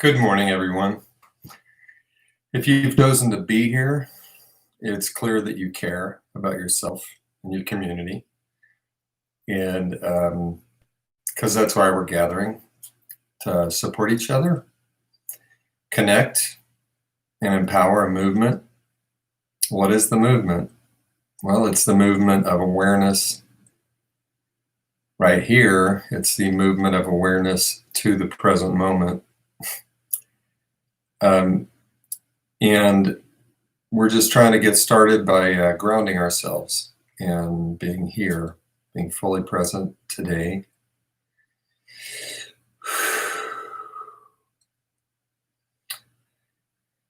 Good morning, everyone. If you've chosen to be here, it's clear that you care about yourself and your community. And because that's why we're gathering to support each other, connect, and empower a movement. What is the movement? Well, it's the movement of awareness right here. It's the movement of awareness to the present moment. And we're just trying to get started by grounding ourselves and being here, being fully present today.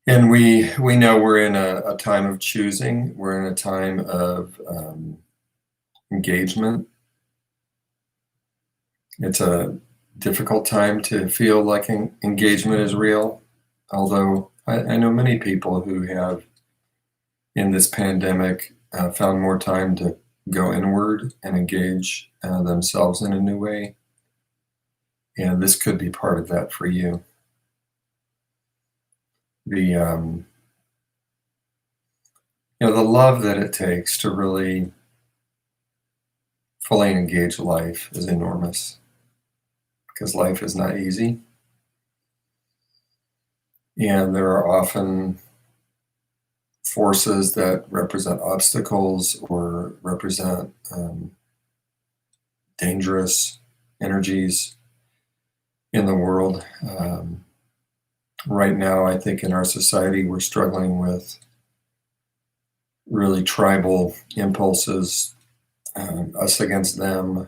And we know we're in a time of choosing. We're in a time of engagement. It's a difficult time to feel like engagement is real, although I know many people who have, in this pandemic, found more time to go inward and engage themselves in a new way. And this could be part of that for you. The love that it takes to really fully engage life is enormous, because life is not easy. And there are often forces that represent obstacles or represent dangerous energies in the world. Right now, I think in our society, we're struggling with really tribal impulses, us against them,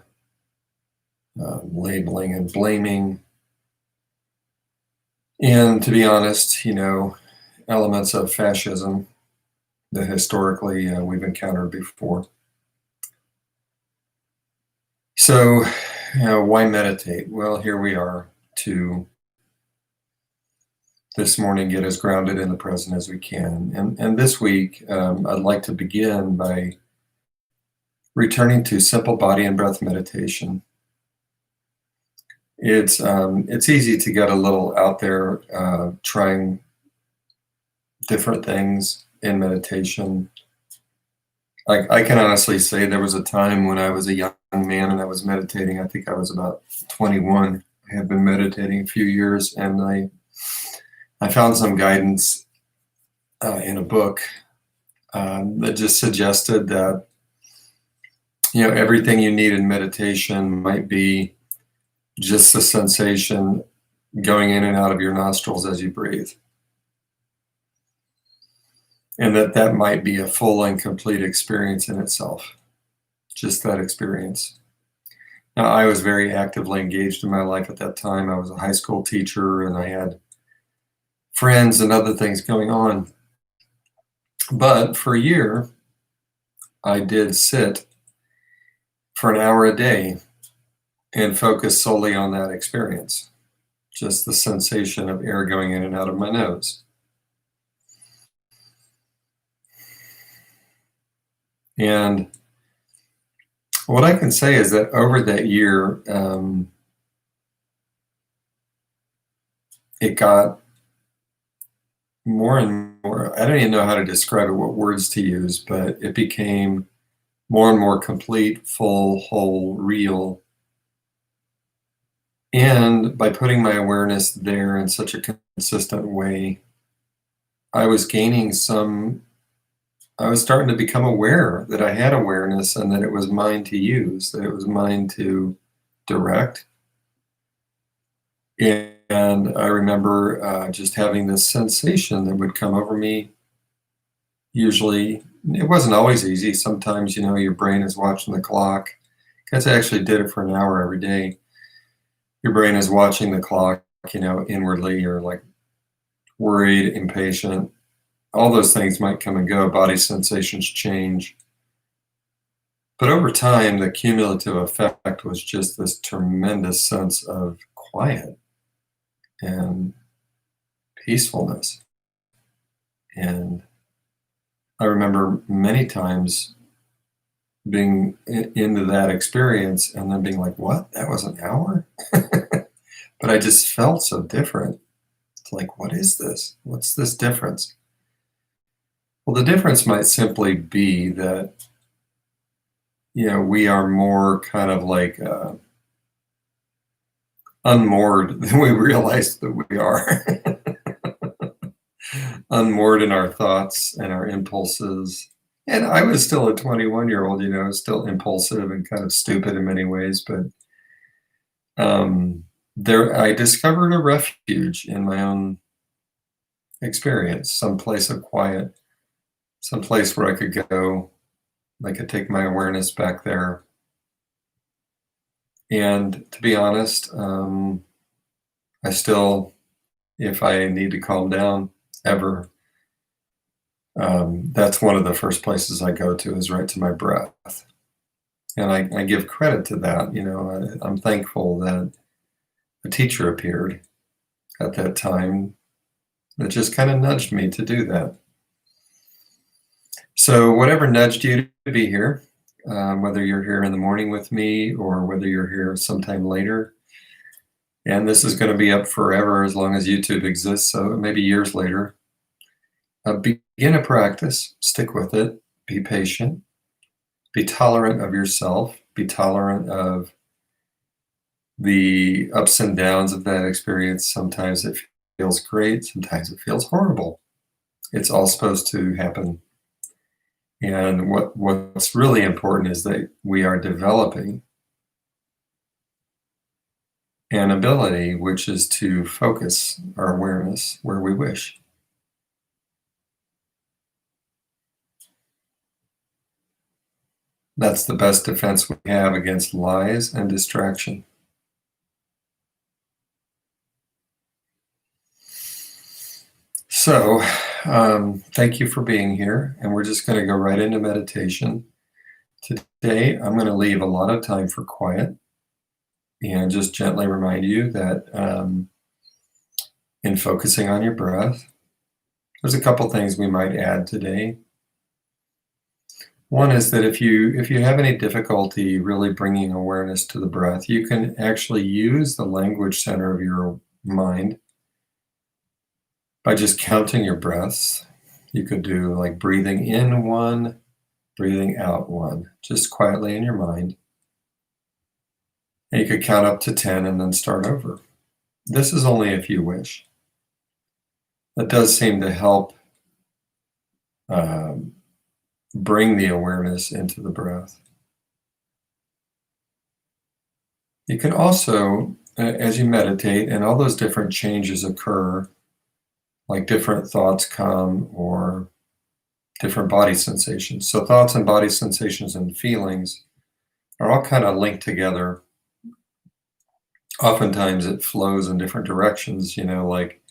labeling and blaming. And to be honest, elements of fascism that historically we've encountered before. So, why meditate? Well, here we are to this morning get as grounded in the present as we can. And this week, I'd like to begin by returning to simple body and breath meditation. It's easy to get a little out there trying different things in meditation. I can honestly say there was a time when I was a young man and I was meditating. I think I was about 21. I had been meditating a few years, and I found some guidance in a book that just suggested that everything you need in meditation might be just the sensation going in and out of your nostrils as you breathe. And that might be a full and complete experience in itself, just that experience. Now, I was very actively engaged in my life at that time. I was a high school teacher, and I had friends and other things going on. But for a year, I did sit for an hour a day and focus solely on that experience, just the sensation of air going in and out of my nose. And what I can say is that over that year, it got more and more, I don't even know how to describe it, what words to use, but it became more and more complete, full, whole, real. And by putting my awareness there in such a consistent way, I was starting to become aware that I had awareness and that it was mine to use, that it was mine to direct. And I remember just having this sensation that would come over me. Usually, it wasn't always easy. Sometimes, your brain is watching the clock. Because I actually did it for an hour every day. Your brain is watching the clock, inwardly. You're like worried, impatient. All those things might come and go. Body sensations change. But over time, the cumulative effect was just this tremendous sense of quiet and peacefulness. And I remember many times being into that experience and then being like, what? That was an hour? But I just felt so different. It's like, what is this? What's this difference? Well, the difference might simply be that, we are more kind of like unmoored than we realize that we are. Unmoored in our thoughts and our impulses. And I was still a 21-year-old, still impulsive and kind of stupid in many ways, but there I discovered a refuge in my own experience, some place of quiet, some place where I could go, I could take my awareness back there. And to be honest, I still, if I need to calm down ever, that's one of the first places I go to is right to my breath. And I give credit to that. I'm thankful that a teacher appeared at that time that just kind of nudged me to do that. So whatever nudged you to be here, whether you're here in the morning with me or whether you're here sometime later, and this is going to be up forever as long as YouTube exists, so maybe years later, begin a practice, stick with it, be patient, be tolerant of yourself, be tolerant of the ups and downs of that experience. Sometimes it feels great, sometimes it feels horrible. It's all supposed to happen. And what's really important is that we are developing an ability, which is to focus our awareness where we wish. That's the best defense we have against lies and distraction. So, thank you for being here, and we're just going to go right into meditation. Today, I'm going to leave a lot of time for quiet and just gently remind you that in focusing on your breath, there's a couple things we might add today. One is that if you have any difficulty really bringing awareness to the breath, you can actually use the language center of your mind by just counting your breaths. You could do like breathing in 1, breathing out 1, just quietly in your mind. And you could count up to 10 and then start over. This is only if you wish. That does seem to help bring the awareness into the breath. You can also, as you meditate and all those different changes occur, like different thoughts come or different body sensations. So thoughts and body sensations and feelings are all kind of linked together. Oftentimes it flows in different directions, like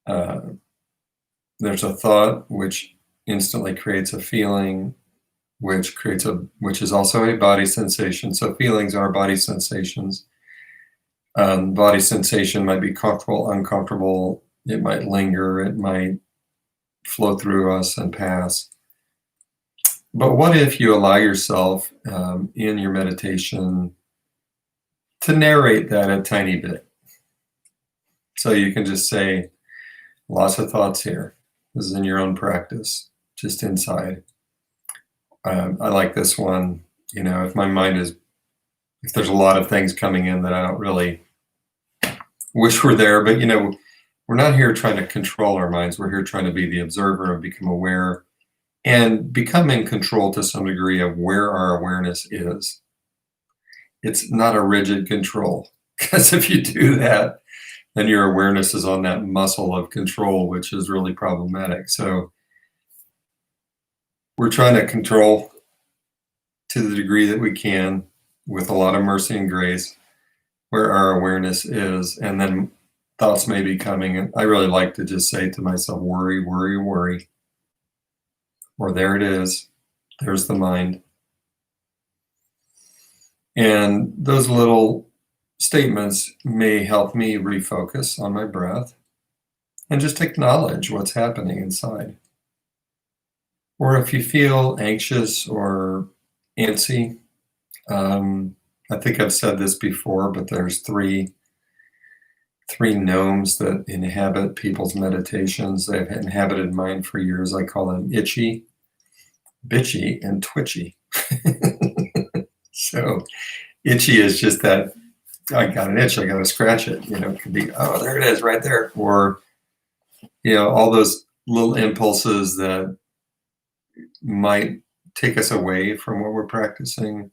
there's a thought which instantly creates a feeling, which is also a body sensation. So feelings are body sensations. Body sensation might be comfortable, uncomfortable. It might linger. It might flow through us and pass. But what if you allow yourself in your meditation to narrate that a tiny bit? So you can just say, lots of thoughts here. This is in your own practice, just inside. I like this one. If my mind if there's a lot of things coming in that I don't really wish were there, but we're not here trying to control our minds. We're here trying to be the observer and become aware and become in control to some degree of where our awareness is. It's not a rigid control, because if you do that, then your awareness is on that muscle of control, which is really problematic. So we're trying to control to the degree that we can with a lot of mercy and grace where our awareness is, and then thoughts may be coming. And I really like to just say to myself, worry, worry, worry. Or there it is. There's the mind. And those little statements may help me refocus on my breath and just acknowledge what's happening inside. Or if you feel anxious or antsy, I think I've said this before, but there's three three gnomes that inhabit people's meditations. They've inhabited mine for years. I call them Itchy, Bitchy, and Twitchy. So itchy is just that I got an itch, I got to scratch it. It could be, oh, there it is right there. Or, all those little impulses that might take us away from what we're practicing.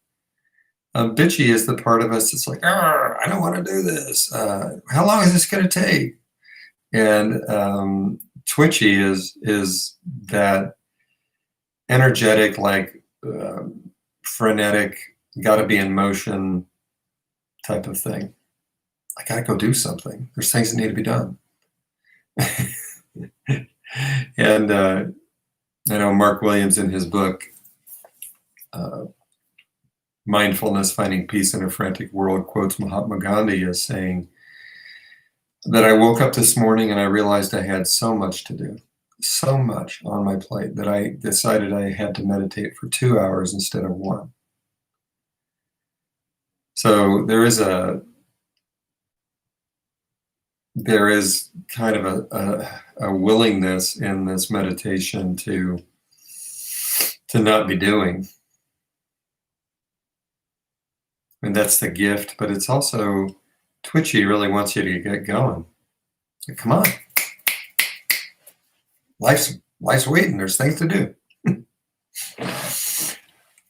Bitchy is the part of us that's like, I don't want to do this. How long is this going to take? And twitchy is that energetic, like frenetic, got to be in motion type of thing. I got to go do something. There's things that need to be done. And I know Mark Williams in his book, Mindfulness, Finding Peace in a Frantic World, quotes Mahatma Gandhi as saying that I woke up this morning and I realized I had so much to do, so much on my plate that I decided I had to meditate for 2 hours instead of 1. So there is kind of a willingness in this meditation to not be doing. And that's the gift, but it's also twitchy, really wants you to get going. Come on. Life's waiting. There's things to do.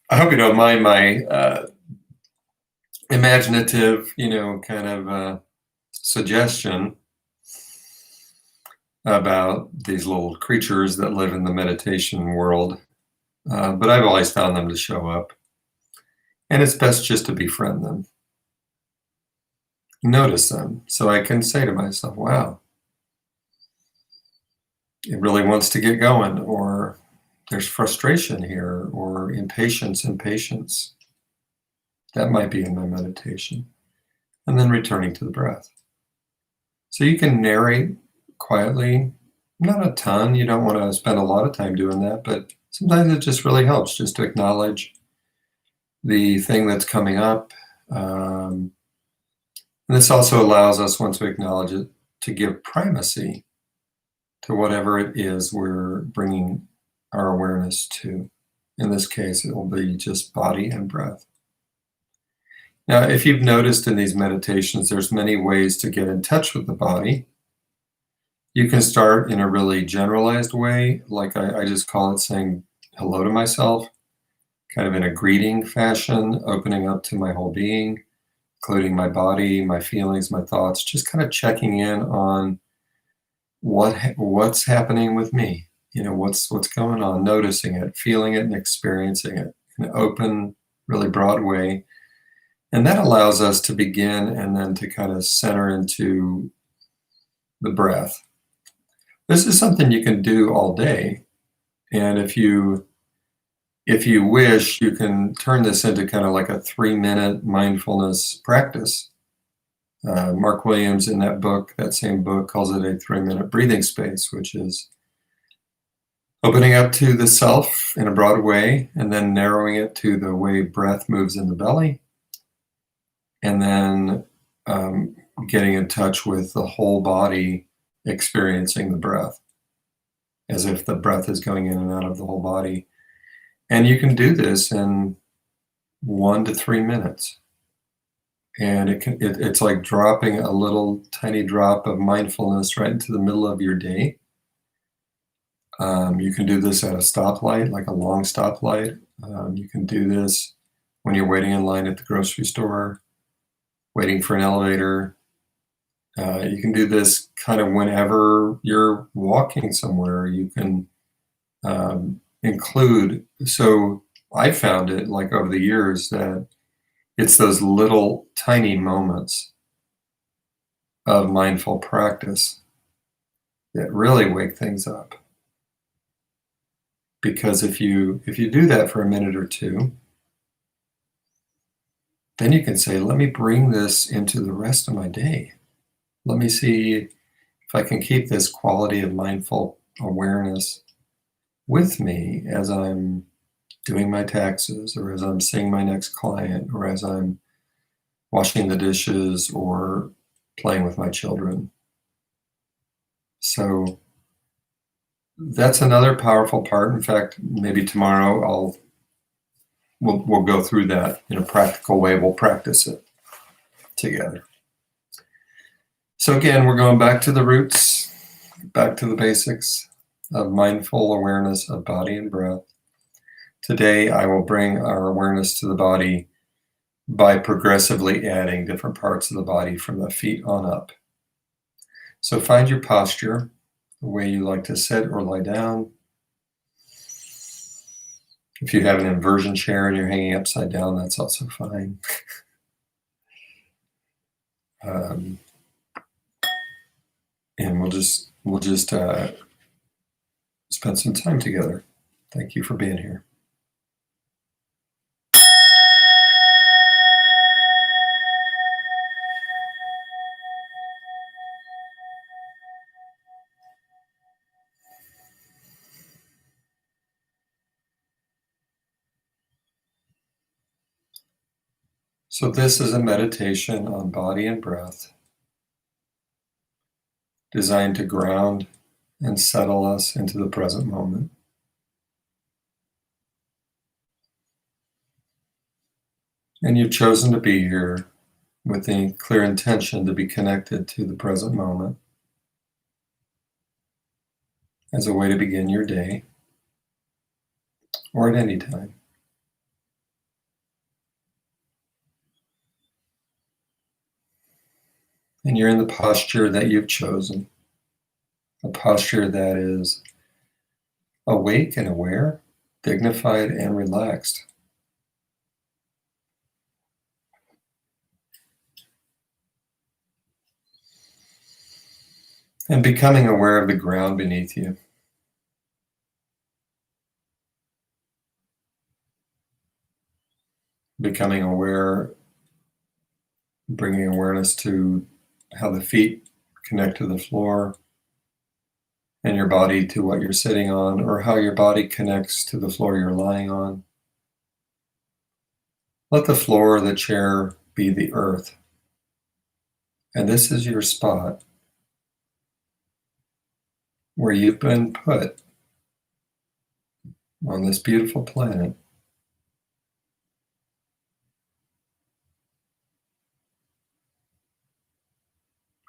I hope you don't mind my imaginative, kind of suggestion about these little creatures that live in the meditation world. But I've always found them to show up. And it's best just to befriend them. Notice them. So I can say to myself, wow, it really wants to get going, or there's frustration here, or impatience. That might be in my meditation. And then returning to the breath. So you can narrate quietly, not a ton. You don't want to spend a lot of time doing that, but sometimes it just really helps just to acknowledge the thing that's coming up. And this also allows us, once we acknowledge it, to give primacy to whatever it is we're bringing our awareness to. In this case, it will be just body and breath. Now, if you've noticed in these meditations, there's many ways to get in touch with the body. You can start in a really generalized way, like I just call it saying hello to myself, kind of in a greeting fashion, opening up to my whole being, including my body, my feelings, my thoughts, just kind of checking in on what's happening with me, what's going on, noticing it, feeling it, and experiencing it in an open, really broad way. And that allows us to begin and then to kind of center into the breath. This is something you can do all day. And if you wish, you can turn this into kind of like a 3-minute mindfulness practice. Mark Williams in that same book, calls it a 3-minute breathing space, which is opening up to the self in a broad way and then narrowing it to the way breath moves in the belly. And then getting in touch with the whole body, experiencing the breath, as if the breath is going in and out of the whole body. And you can do this in 1 to 3 minutes. And it's like dropping a little tiny drop of mindfulness right into the middle of your day. You can do this at a stoplight, like a long stoplight. You can do this when you're waiting in line at the grocery store, waiting for an elevator. You can do this kind of whenever you're walking somewhere. You can include, so I found it like over the years that it's those little tiny moments of mindful practice that really wake things up. Because if you do that for a minute or two, then you can say, let me bring this into the rest of my day. Let me see if I can keep this quality of mindful awareness with me as I'm doing my taxes, or as I'm seeing my next client, or as I'm washing the dishes, or playing with my children. So that's another powerful part. In fact, maybe tomorrow we'll go through that in a practical way. We'll practice it together. So again, we're going back to the roots, back to the basics of mindful awareness of body and breath. Today, I will bring our awareness to the body by progressively adding different parts of the body from the feet on up. So find your posture, the way you like to sit or lie down. If you have an inversion chair and you're hanging upside down, that's also fine. And we'll just spend some time together. Thank you for being here. So this is a meditation on body and breath, designed to ground and settle us into the present moment. And you've chosen to be here with the clear intention to be connected to the present moment as a way to begin your day or at any time. And you're in the posture that you've chosen, a posture that is awake and aware, dignified and relaxed. And becoming aware of the ground beneath you. Becoming aware, bringing awareness to how the feet connect to the floor and your body to what you're sitting on, or how your body connects to the floor you're lying on. Let the floor or the chair be the earth. And this is your spot where you've been put on this beautiful planet.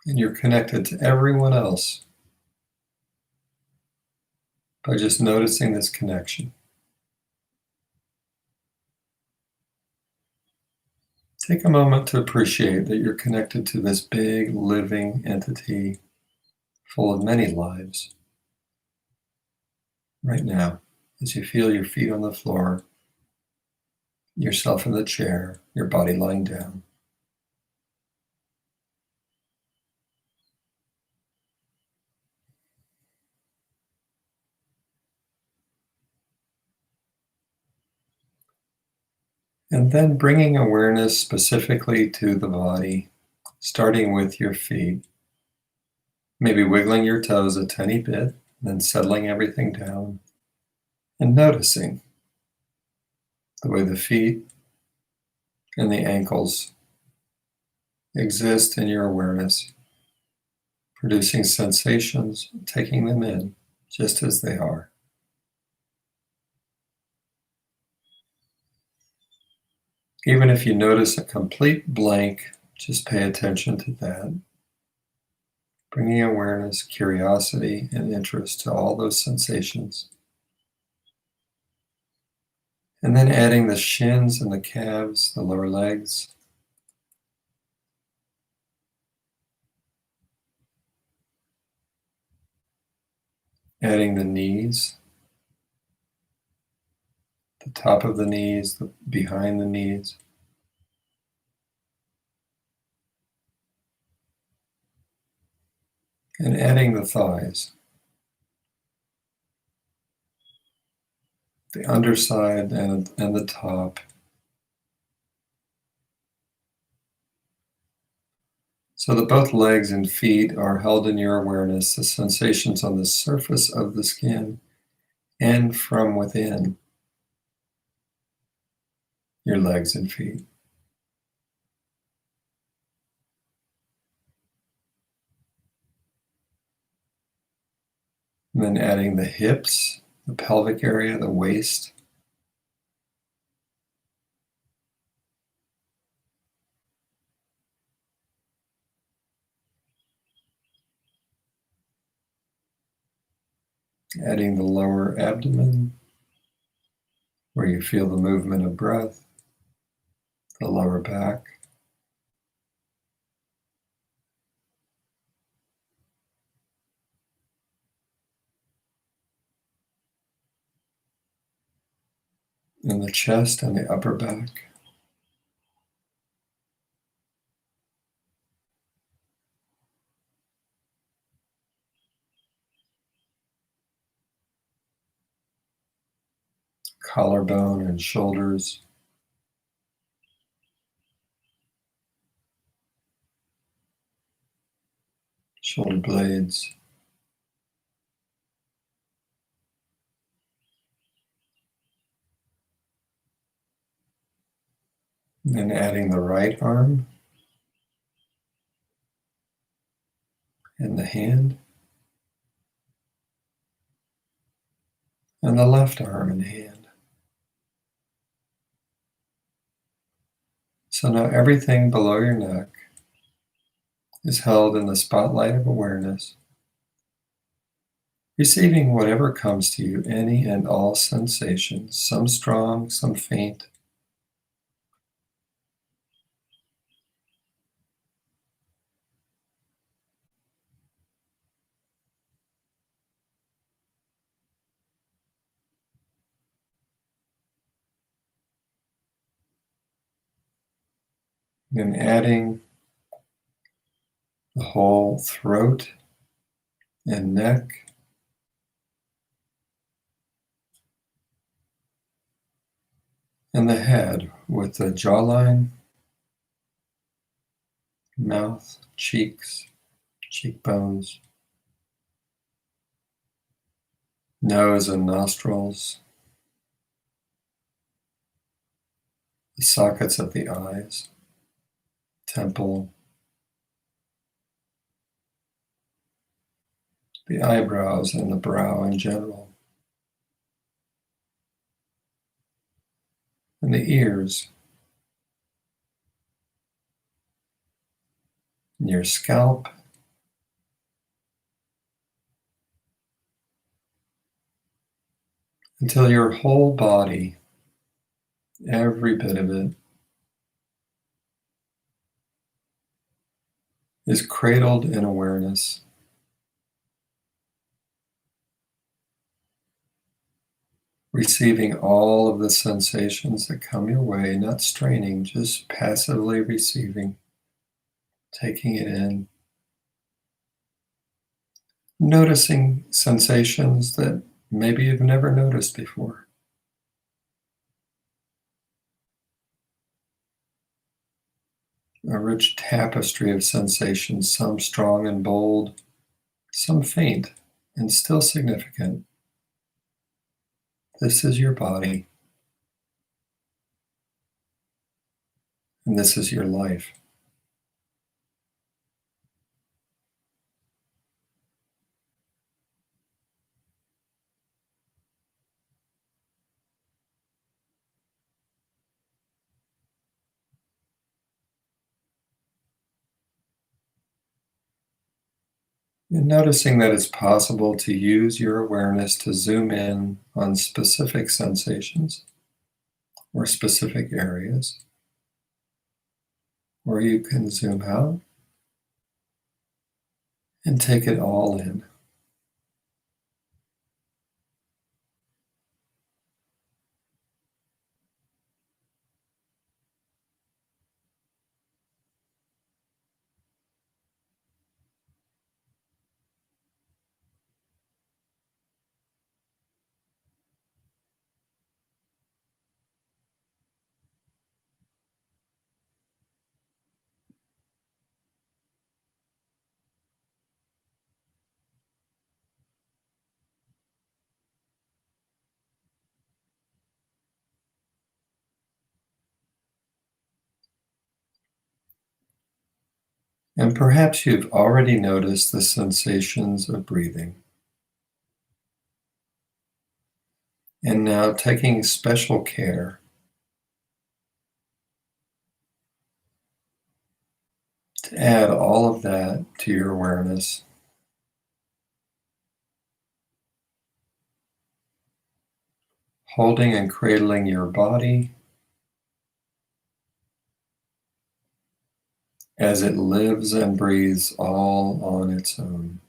And you're connected to everyone else by just noticing this connection. Take a moment to appreciate that you're connected to this big living entity full of many lives. Right now, as you feel your feet on the floor, yourself in the chair, your body lying down. And then bringing awareness specifically to the body, starting with your feet. Maybe wiggling your toes a tiny bit, then settling everything down and noticing the way the feet and the ankles exist in your awareness, producing sensations, taking them in just as they are. Even if you notice a complete blank, just pay attention to that. Bringing awareness, curiosity, and interest to all those sensations. And then adding the shins and the calves, the lower legs. Adding the knees, the top of the knees, the behind the knees. And adding the thighs, the underside and the top. So that both legs and feet are held in your awareness, the sensations on the surface of the skin and from within your legs and feet. And then adding the hips, the pelvic area, the waist. Adding the lower abdomen, where you feel the movement of breath, the lower back. And the chest and the upper back. Collarbone and shoulders. Shoulder blades. And then adding the right arm and the hand, and the left arm and hand. So now everything below your neck is held in the spotlight of awareness, receiving whatever comes to you, any and all sensations, some strong, some faint. And adding the whole throat and neck, and the head with the jawline, mouth, cheeks, cheekbones, nose and nostrils, the sockets of the eyes, temple, the eyebrows and the brow in general, and the ears, and your scalp, until your whole body, every bit of it, is cradled in awareness. Receiving all of the sensations that come your way, not straining, just passively receiving, taking it in, noticing sensations that maybe you've never noticed before. A rich tapestry of sensations, some strong and bold, some faint and still significant. This is your body, and this is your life. And noticing that it's possible to use your awareness to zoom in on specific sensations or specific areas, or you can zoom out and take it all in. And perhaps you've already noticed the sensations of breathing. And now taking special care to add all of that to your awareness, holding and cradling your body as it lives and breathes all on its own.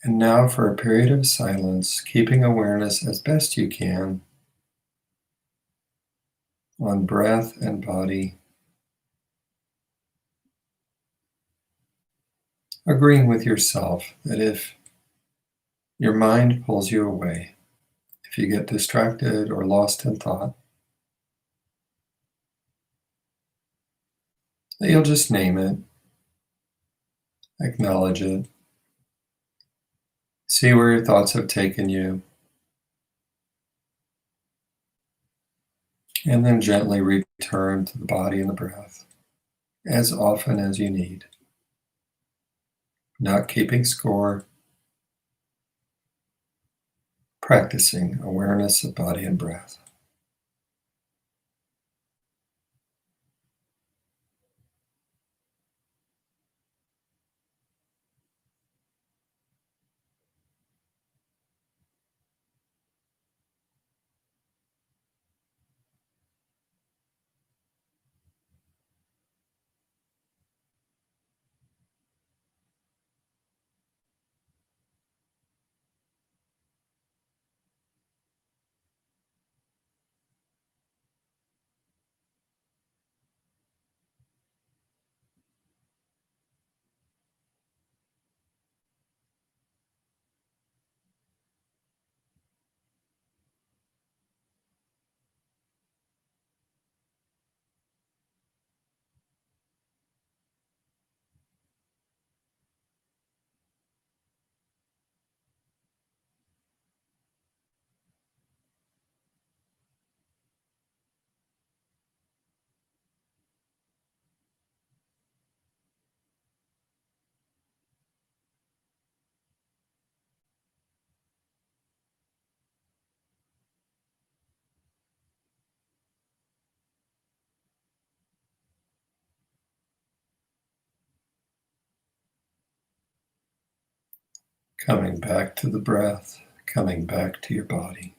And now for a period of silence, keeping awareness as best you can on breath and body, agreeing with yourself that if your mind pulls you away, if you get distracted or lost in thought, that you'll just name it, acknowledge it, see where your thoughts have taken you, and then gently return to the body and the breath as often as you need, not keeping score, practicing awareness of body and breath. Coming back to the breath, coming back to your body.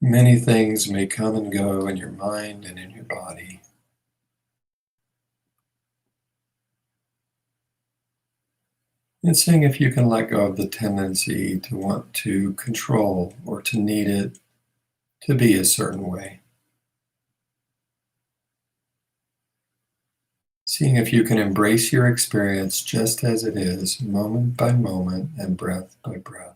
Many things may come and go in your mind and in your body. And seeing if you can let go of the tendency to want to control or to need it to be a certain way. Seeing if you can embrace your experience just as it is, moment by moment and breath by breath.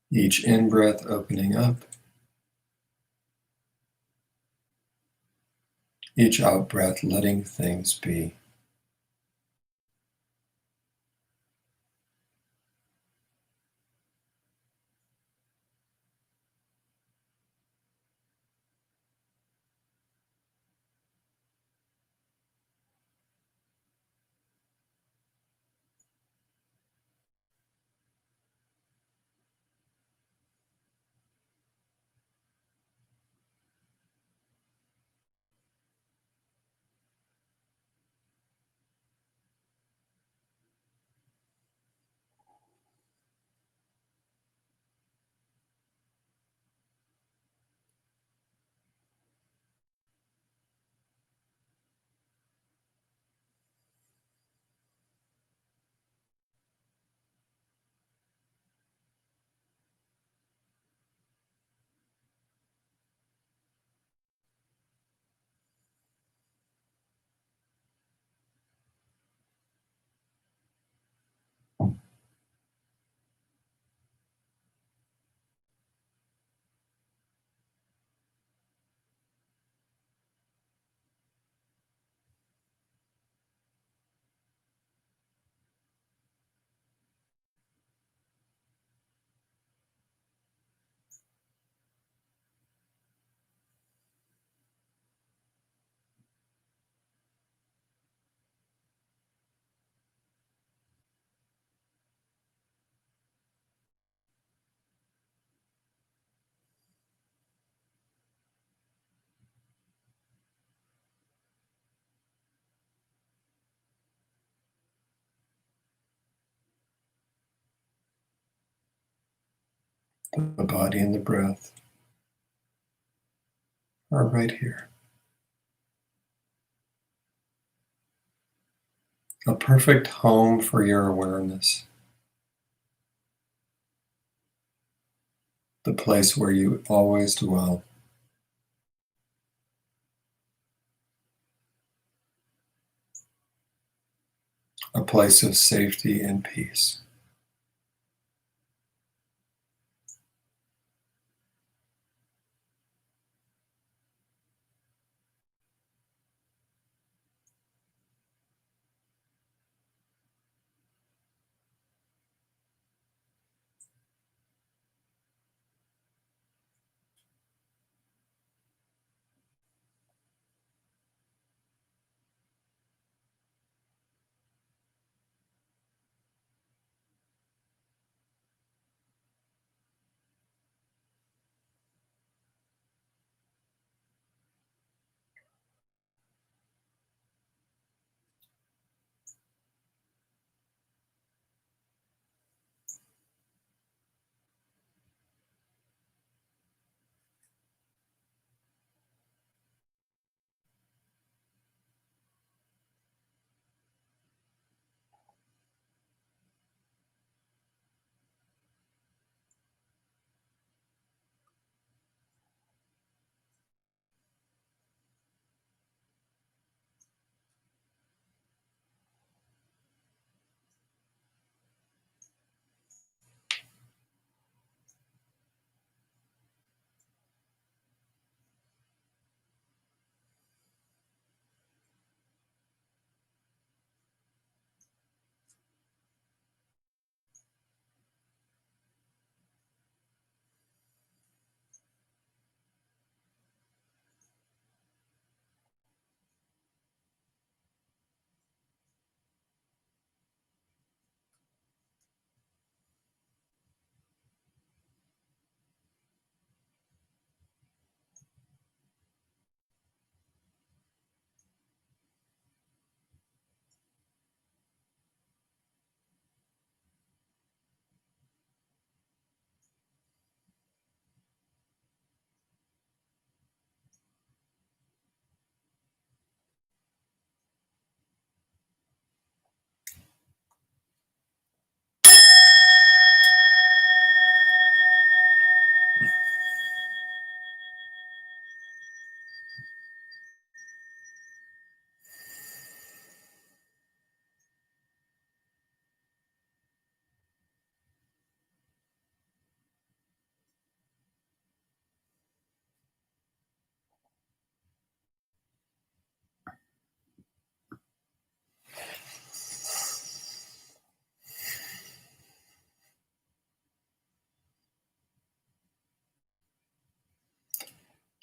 Each in-breath opening up, each out-breath letting things be. The body and the breath are right here. A perfect home for your awareness, the place where you always dwell, a place of safety and peace.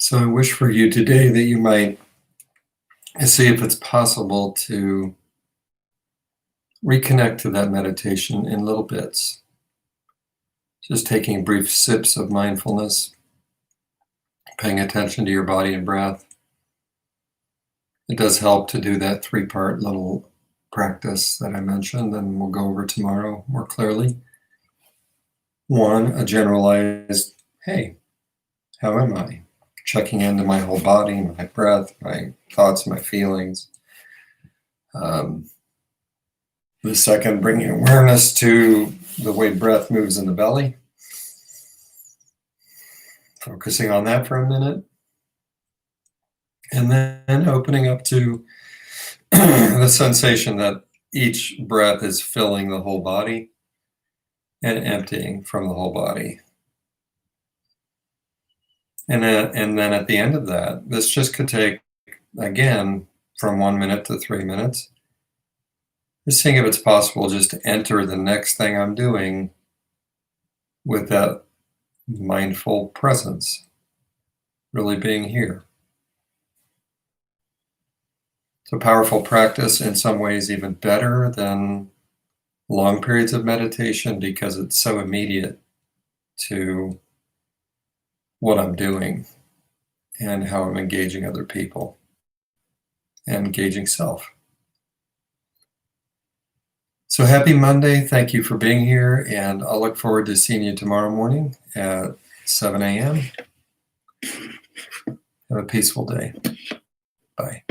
So I wish for you today that you might see if it's possible to reconnect to that meditation in little bits. Just taking brief sips of mindfulness, paying attention to your body and breath. It does help to do that 3-part little practice that I mentioned, and we'll go over tomorrow more clearly. 1, a generalized, hey, how am I? Checking into my whole body, my breath, my thoughts, my feelings. The second, bringing awareness to the way breath moves in the belly. Focusing on that for a minute. And then opening up to the sensation that each breath is filling the whole body and emptying from the whole body. And then at the end of that, this just could take, again, from 1 minute to 3 minutes. Just seeing if it's possible just to enter the next thing I'm doing with that mindful presence, really being here. It's a powerful practice, in some ways even better than long periods of meditation because it's so immediate to what I'm doing and how I'm engaging other people and engaging self. So happy Monday. Thank you for being here, and I'll look forward to seeing you tomorrow morning at 7 a.m. Have a peaceful day. Bye.